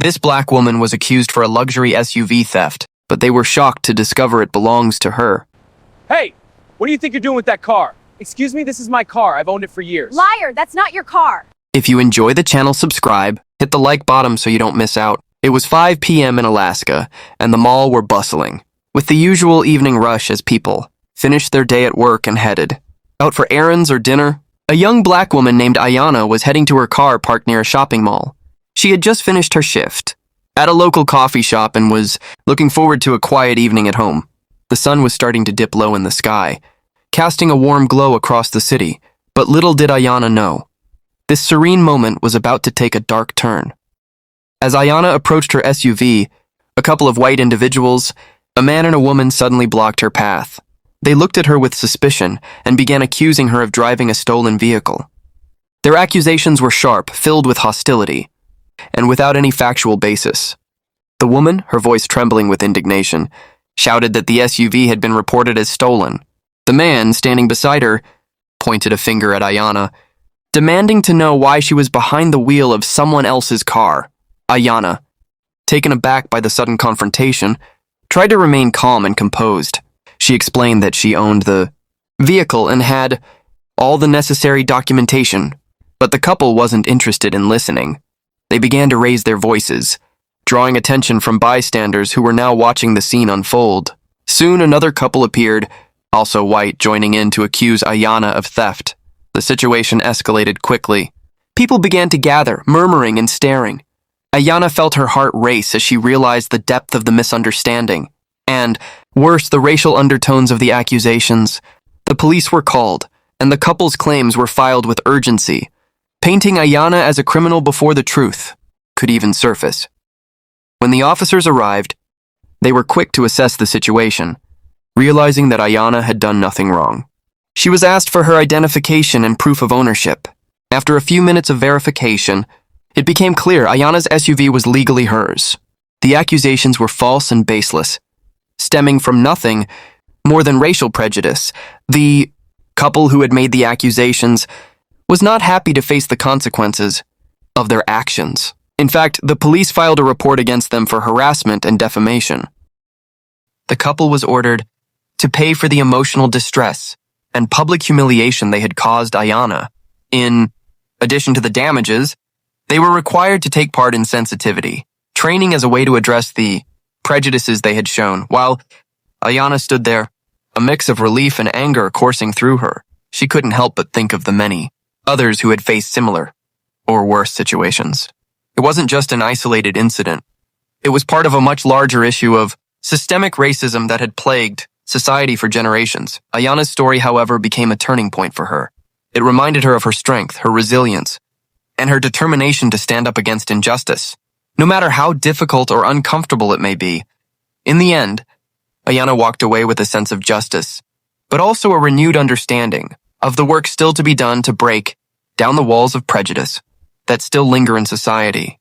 This black woman was accused for a luxury SUV theft, but they were shocked to discover it belongs to her. Hey, what do you think you're doing with that car? Excuse me, this is my car. I've owned it for years. Liar, that's not your car. If you enjoy the channel, subscribe, hit the like button so you don't miss out. It was 5 p.m. in Alaska, and the mall were bustling, with the usual evening rush as people finished their day at work and headed out for errands or dinner. A young black woman named Ayanna was heading to her car parked near a shopping mall. She had just finished her shift at a local coffee shop and was looking forward to a quiet evening at home. The sun was starting to dip low in the sky, casting a warm glow across the city, but little did Ayanna know, this serene moment was about to take a dark turn. As Ayanna approached her SUV, a couple of white individuals, a man and a woman, suddenly blocked her path. They looked at her with suspicion and began accusing her of driving a stolen vehicle. Their accusations were sharp, filled with hostility, and without any factual basis. The woman, her voice trembling with indignation, shouted that the SUV had been reported as stolen. The man, standing beside her, pointed a finger at Ayanna, demanding to know why she was behind the wheel of someone else's car. Ayanna, taken aback by the sudden confrontation, tried to remain calm and composed. She explained that she owned the vehicle and had all the necessary documentation, but the couple wasn't interested in listening. They began to raise their voices, drawing attention from bystanders who were now watching the scene unfold. Soon another couple appeared, also white, joining in to accuse Ayanna of theft. The situation escalated quickly. People began to gather, murmuring and staring. Ayanna felt her heart race as she realized the depth of the misunderstanding, and, worse, the racial undertones of the accusations. The police were called, and the couple's claims were filed with urgency, painting Ayanna as a criminal before the truth could even surface. When the officers arrived, they were quick to assess the situation, realizing that Ayanna had done nothing wrong. She was asked for her identification and proof of ownership. After a few minutes of verification, it became clear Ayanna's SUV was legally hers. The accusations were false and baseless, stemming from nothing more than racial prejudice. The couple who had made the accusations was not happy to face the consequences of their actions. In fact, the police filed a report against them for harassment and defamation. The couple was ordered to pay for the emotional distress and public humiliation they had caused Ayanna. In addition to the damages, they were required to take part in sensitivity training as a way to address the prejudices they had shown. While Ayanna stood there, a mix of relief and anger coursing through her, she couldn't help but think of the many others who had faced similar or worse situations. It wasn't just an isolated incident. It was part of a much larger issue of systemic racism that had plagued society for generations. Ayanna's story, however, became a turning point for her. It reminded her of her strength, her resilience, and her determination to stand up against injustice, no matter how difficult or uncomfortable it may be. In the end, Ayanna walked away with a sense of justice, but also a renewed understanding of the work still to be done to break down the walls of prejudice that still linger in society.